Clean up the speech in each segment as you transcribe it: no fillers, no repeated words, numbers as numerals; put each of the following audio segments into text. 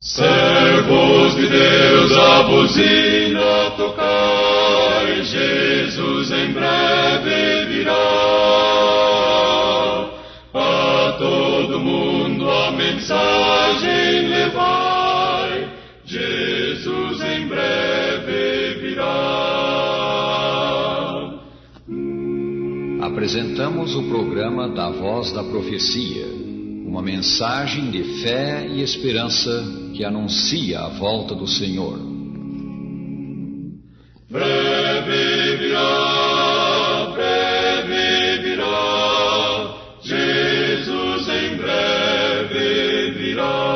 Servos de Deus, a buzina tocai, Jesus em breve virá. A todo mundo a mensagem levai, Jesus em breve virá. Apresentamos o programa da Voz da Profecia, uma mensagem de fé e esperança que anuncia a volta do Senhor. Breve virá, Jesus em breve virá.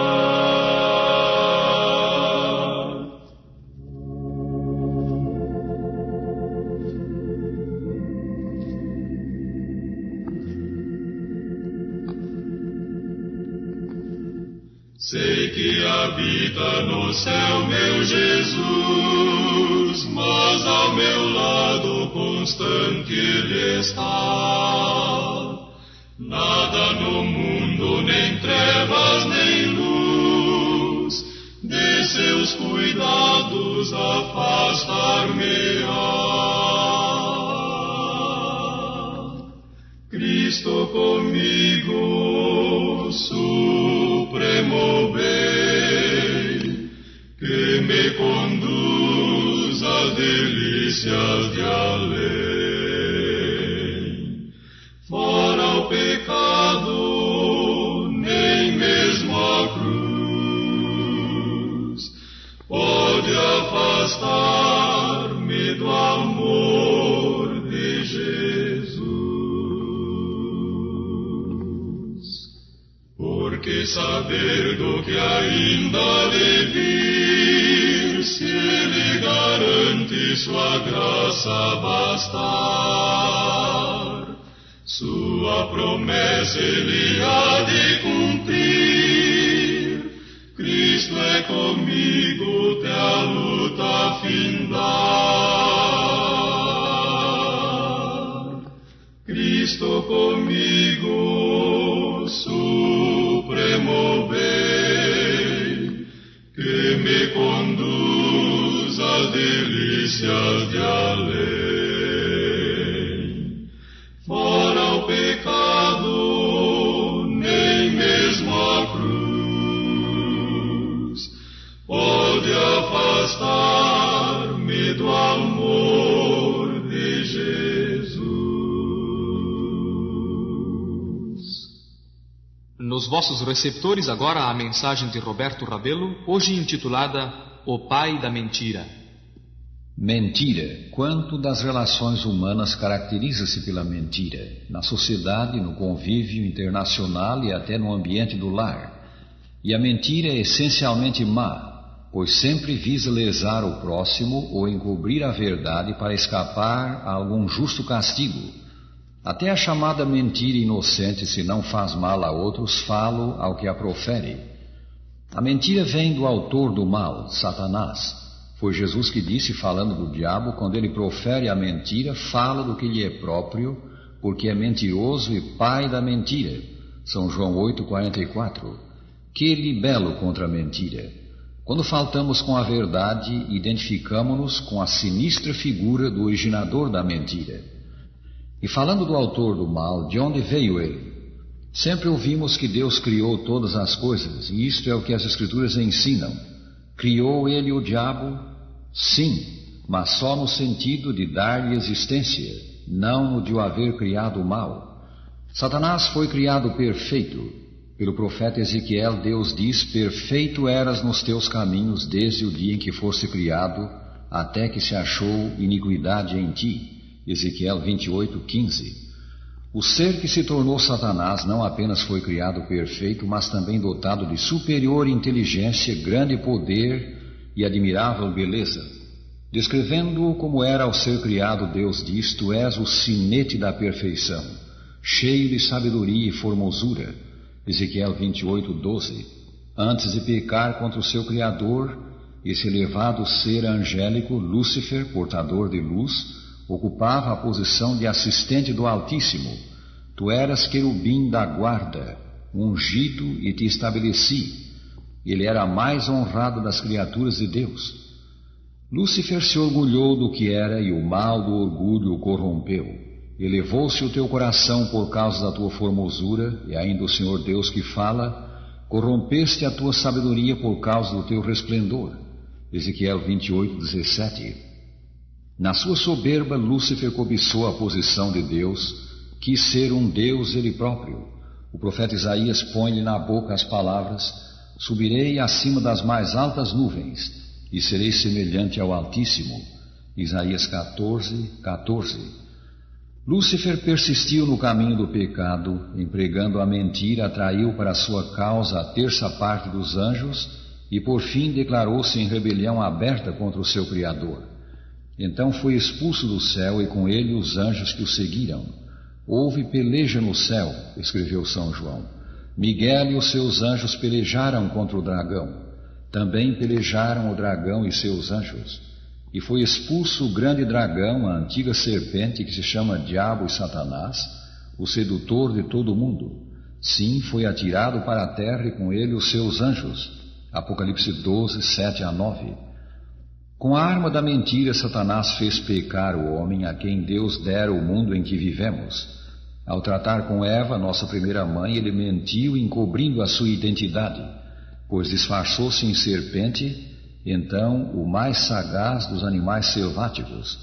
Sei que habita no céu meu Jesus, mas ao meu lado constante Ele está. Nada no mundo, nem trevas, nem luz, de seus cuidados afastar-me-á. Cristo comigo, supremo bem, que me conduz às delícias de além. Fora o pecado, nem mesmo a cruz pode afastar-me do amor de Jesus. Porque saber do que ainda de vir, se Ele garante sua graça bastar, sua promessa Ele há de cumprir. Cristo é comigo, até a luta findar. Cristo comigo, supremo bem, que me conduz às delícias de além. Fora o pecado, nem mesmo a cruz pode afastar-me do amor de Jesus. Nos vossos receptores agora a mensagem de Roberto Rabelo, hoje intitulada O Pai da Mentira. Mentira. Quanto das relações humanas caracteriza-se pela mentira, na sociedade, no convívio internacional e até no ambiente do lar. E a mentira é essencialmente má, pois sempre visa lesar o próximo ou encobrir a verdade para escapar a algum justo castigo. Até a chamada mentira inocente, se não faz mal a outros, falo ao que a profere. A mentira vem do autor do mal, Satanás. Foi Jesus que disse, falando do diabo, quando ele profere a mentira, fala do que lhe é próprio, porque é mentiroso e pai da mentira. São João 8,44. Que libelo contra a mentira! Quando faltamos com a verdade, identificamo-nos com a sinistra figura do originador da mentira. E falando do autor do mal, de onde veio ele? Sempre ouvimos que Deus criou todas as coisas, e isto é o que as Escrituras ensinam. Criou ele o diabo? Sim, mas só no sentido de dar-lhe existência, não no de o haver criado o mal. Satanás foi criado perfeito. Pelo profeta Ezequiel, Deus diz: perfeito eras nos teus caminhos desde o dia em que foste criado, até que se achou iniquidade em ti. Ezequiel 28:15. O ser que se tornou Satanás não apenas foi criado perfeito, mas também dotado de superior inteligência, grande poder e admirável beleza. Descrevendo-o como era ao ser criado, Deus diz: tu és o sinete da perfeição, cheio de sabedoria e formosura. Ezequiel 28:12. Antes de pecar contra o seu Criador, esse elevado ser angélico, Lúcifer, portador de luz, ocupava a posição de assistente do Altíssimo. Tu eras querubim da guarda, ungido, e te estabeleci. Ele era a mais honrado das criaturas de Deus. Lúcifer se orgulhou do que era e o mal do orgulho o corrompeu. Elevou-se o teu coração por causa da tua formosura, e ainda o Senhor Deus que fala, corrompeste a tua sabedoria por causa do teu resplendor. Ezequiel 28:17. Na sua soberba, Lúcifer cobiçou a posição de Deus, quis ser um Deus ele próprio. O profeta Isaías põe-lhe na boca as palavras: subirei acima das mais altas nuvens e serei semelhante ao Altíssimo. Isaías 14:14. Lúcifer persistiu no caminho do pecado, empregando a mentira, atraiu para sua causa a terça parte dos anjos e por fim declarou-se em rebelião aberta contra o seu Criador. Então foi expulso do céu e com ele os anjos que o seguiram. Houve peleja no céu, escreveu São João. Miguel e os seus anjos pelejaram contra o dragão. Também pelejaram o dragão e seus anjos. E foi expulso o grande dragão, a antiga serpente que se chama Diabo e Satanás, o sedutor de todo o mundo. Sim, foi atirado para a terra e com ele os seus anjos. Apocalipse 12:7-9. Com a arma da mentira, Satanás fez pecar o homem a quem Deus dera o mundo em que vivemos. Ao tratar com Eva, nossa primeira mãe, ele mentiu encobrindo a sua identidade, pois disfarçou-se em serpente, então o mais sagaz dos animais selváticos,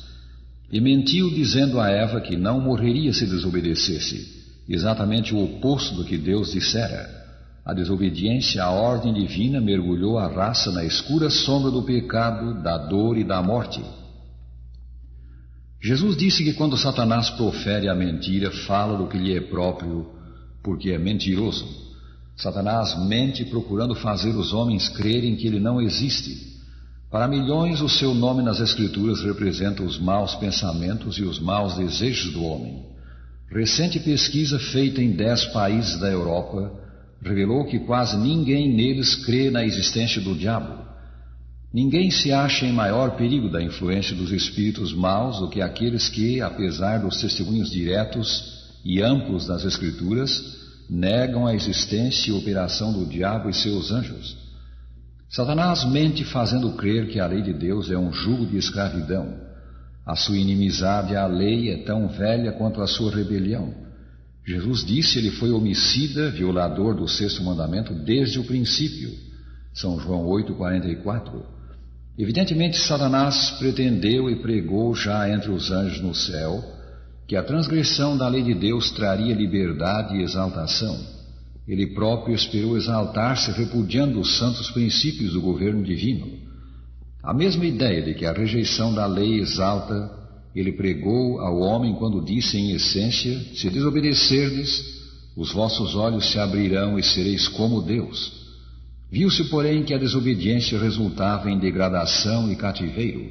e mentiu dizendo a Eva que não morreria se desobedecesse, exatamente o oposto do que Deus dissera. A desobediência à ordem divina mergulhou a raça na escura sombra do pecado, da dor e da morte. Jesus disse que quando Satanás profere a mentira, fala do que lhe é próprio, porque é mentiroso. Satanás mente procurando fazer os homens crerem que ele não existe. Para milhões, o seu nome nas Escrituras representa os maus pensamentos e os maus desejos do homem. Recente pesquisa feita em 10 países da Europa revelou que quase ninguém neles crê na existência do diabo. Ninguém se acha em maior perigo da influência dos espíritos maus do que aqueles que, apesar dos testemunhos diretos e amplos das Escrituras, negam a existência e operação do diabo e seus anjos. Satanás mente fazendo crer que a lei de Deus é um jugo de escravidão. A sua inimizade à lei é tão velha quanto a sua rebelião. Jesus disse que ele foi homicida, violador do 6º mandamento desde o princípio. São João 8:44. Evidentemente, Satanás pretendeu e pregou já entre os anjos no céu que a transgressão da lei de Deus traria liberdade e exaltação. Ele próprio esperou exaltar-se repudiando os santos princípios do governo divino. A mesma ideia de que a rejeição da lei exalta, ele pregou ao homem quando disse em essência: se desobedecerdes, os vossos olhos se abrirão e sereis como Deus. Viu-se, porém, que a desobediência resultava em degradação e cativeiro.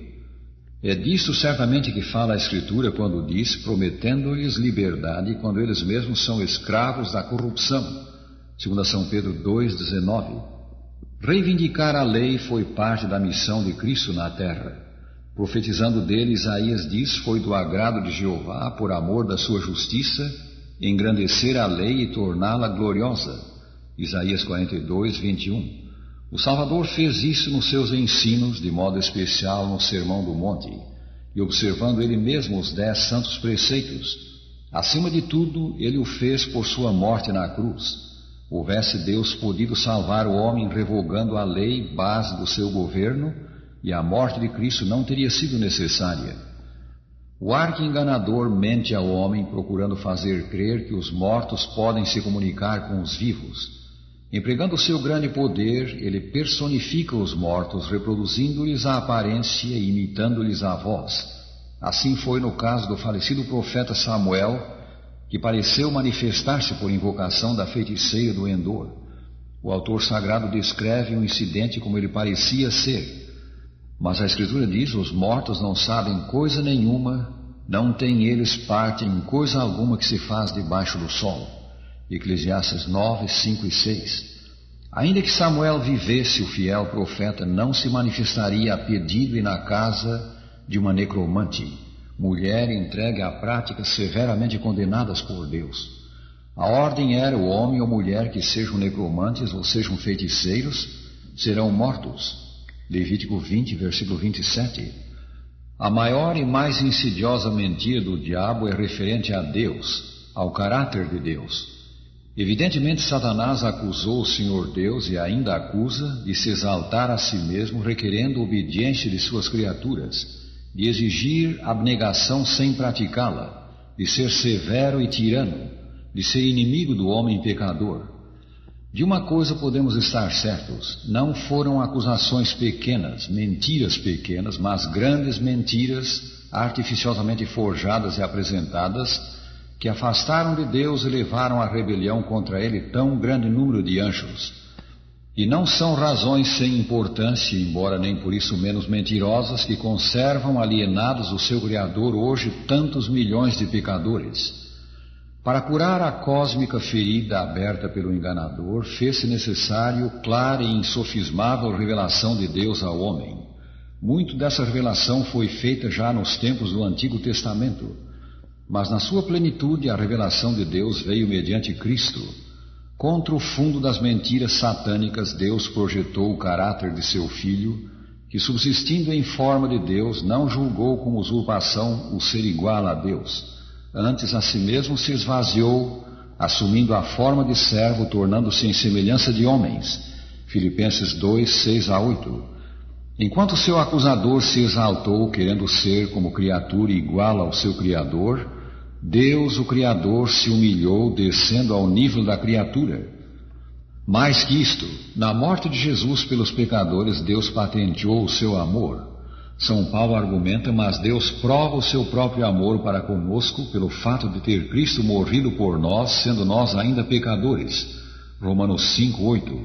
É disso certamente que fala a Escritura quando diz, prometendo-lhes liberdade quando eles mesmos são escravos da corrupção. 2 São Pedro 2,19. Reivindicar a lei foi parte da missão de Cristo na terra. Profetizando dele, Isaías diz: foi do agrado de Jeová, por amor da sua justiça, engrandecer a lei e torná-la gloriosa. Isaías 42:21. O Salvador fez isso nos seus ensinos, de modo especial no Sermão do Monte, e observando ele mesmo os 10 santos preceitos. Acima de tudo, ele o fez por sua morte na cruz. Houvesse Deus podido salvar o homem revogando a lei, base do seu governo, e a morte de Cristo não teria sido necessária. O arqui-enganador mente ao homem, procurando fazer crer que os mortos podem se comunicar com os vivos. Empregando o seu grande poder, ele personifica os mortos, reproduzindo-lhes a aparência e imitando-lhes a voz. Assim foi no caso do falecido profeta Samuel, que pareceu manifestar-se por invocação da feiticeira do Endor. O autor sagrado descreve um incidente como ele parecia ser. Mas a Escritura diz: os mortos não sabem coisa nenhuma, não têm eles parte em coisa alguma que se faz debaixo do sol. Eclesiastes 9, 5 e 6. Ainda que Samuel vivesse, o fiel profeta não se manifestaria a pedido e na casa de uma necromante, mulher entregue a práticas severamente condenadas por Deus. A ordem era o homem ou mulher que sejam necromantes ou sejam feiticeiros, serão mortos. Levítico 20, versículo 27. A maior e mais insidiosa mentira do diabo é referente a Deus, ao caráter de Deus. Evidentemente, Satanás acusou o Senhor Deus e ainda acusa de se exaltar a si mesmo, requerendo obediência de suas criaturas, de exigir abnegação sem praticá-la, de ser severo e tirano, de ser inimigo do homem pecador. De uma coisa podemos estar certos: não foram acusações pequenas, mentiras pequenas, mas grandes mentiras artificiosamente forjadas e apresentadas, que afastaram de Deus e levaram à rebelião contra ele tão grande número de anjos. E não são razões sem importância, embora nem por isso menos mentirosas, que conservam alienados o seu Criador hoje tantos milhões de pecadores. Para curar a cósmica ferida aberta pelo enganador, fez-se necessário clara e insofismável revelação de Deus ao homem. Muito dessa revelação foi feita já nos tempos do Antigo Testamento, mas na sua plenitude a revelação de Deus veio mediante Cristo. Contra o fundo das mentiras satânicas, Deus projetou o caráter de seu Filho, que, subsistindo em forma de Deus, não julgou como usurpação o ser igual a Deus. Antes a si mesmo se esvaziou, assumindo a forma de servo, tornando-se em semelhança de homens. Filipenses 2, 6 a 8. Enquanto seu acusador se exaltou, querendo ser como criatura igual ao seu Criador, Deus, o Criador, se humilhou, descendo ao nível da criatura. Mais que isto, na morte de Jesus pelos pecadores, Deus patenteou o seu amor. São Paulo argumenta: mas Deus prova o seu próprio amor para conosco pelo fato de ter Cristo morrido por nós, sendo nós ainda pecadores. Romanos 5, 8.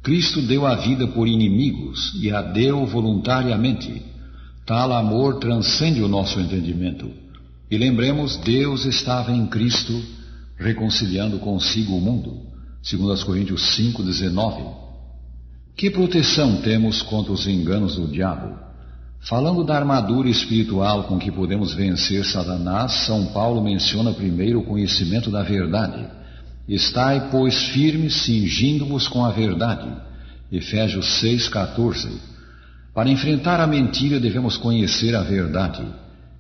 Cristo deu a vida por inimigos e a deu voluntariamente. Tal amor transcende o nosso entendimento. E lembremos, Deus estava em Cristo, reconciliando consigo o mundo. 2 Coríntios 5, 19. Que proteção temos contra os enganos do diabo? Falando da armadura espiritual com que podemos vencer Satanás, São Paulo menciona primeiro o conhecimento da verdade. Estai, pois, firmes, cingindo-vos com a verdade. Efésios 6, 14. Para enfrentar a mentira devemos conhecer a verdade.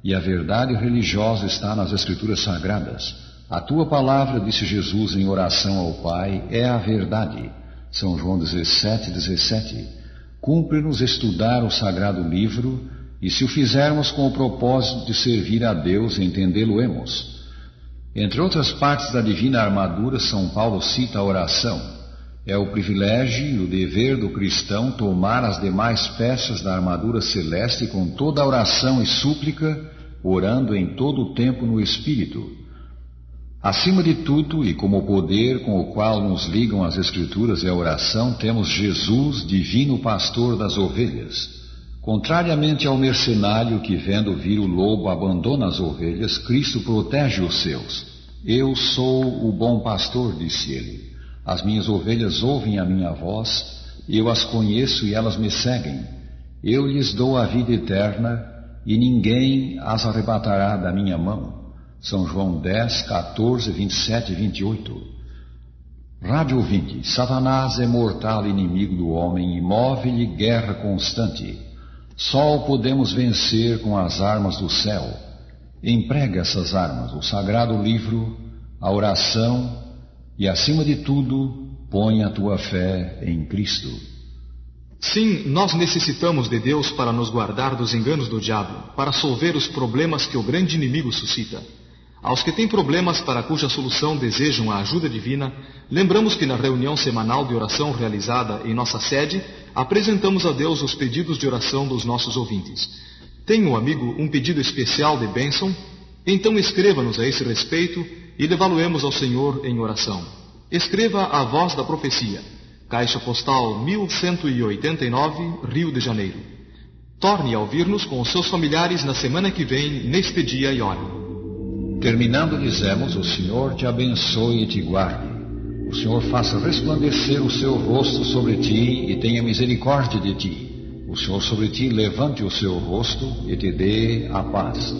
E a verdade religiosa está nas Escrituras Sagradas. A tua palavra, disse Jesus em oração ao Pai, é a verdade. São João 17, 17. Cumpre-nos estudar o Sagrado Livro, e se o fizermos com o propósito de servir a Deus, entendê-lo-emos. Entre outras partes da divina armadura, São Paulo cita a oração. É o privilégio e o dever do cristão tomar as demais peças da armadura celeste com toda a oração e súplica, orando em todo o tempo no Espírito. Acima de tudo, e como o poder com o qual nos ligam as Escrituras e a oração, temos Jesus, divino pastor das ovelhas. Contrariamente ao mercenário que, vendo vir o lobo, abandona as ovelhas, Cristo protege os seus. Eu sou o bom pastor, disse ele. As minhas ovelhas ouvem a minha voz, eu as conheço e elas me seguem. Eu lhes dou a vida eterna, e ninguém as arrebatará da minha mão. São João 10, 14, 27 e 28. Rádio ouvinte, Satanás é mortal inimigo do homem e move-lhe guerra constante. Só o podemos vencer com as armas do céu. Emprega essas armas, o sagrado livro, a oração e, acima de tudo, põe a tua fé em Cristo. Sim, nós necessitamos de Deus para nos guardar dos enganos do diabo, para solver os problemas que o grande inimigo suscita. Aos que têm problemas para cuja solução desejam a ajuda divina, lembramos que na reunião semanal de oração realizada em nossa sede, apresentamos a Deus os pedidos de oração dos nossos ouvintes. Tem um amigo um pedido especial de bênção? Então escreva-nos a esse respeito e levá-lo-emos ao Senhor em oração. Escreva a Voz da Profecia, Caixa Postal 1189, Rio de Janeiro. Torne a ouvir-nos com os seus familiares na semana que vem, neste dia e hora. Terminando, dizemos: o Senhor te abençoe e te guarde. O Senhor faça resplandecer o seu rosto sobre ti e tenha misericórdia de ti. O Senhor sobre ti levante o seu rosto e te dê a paz.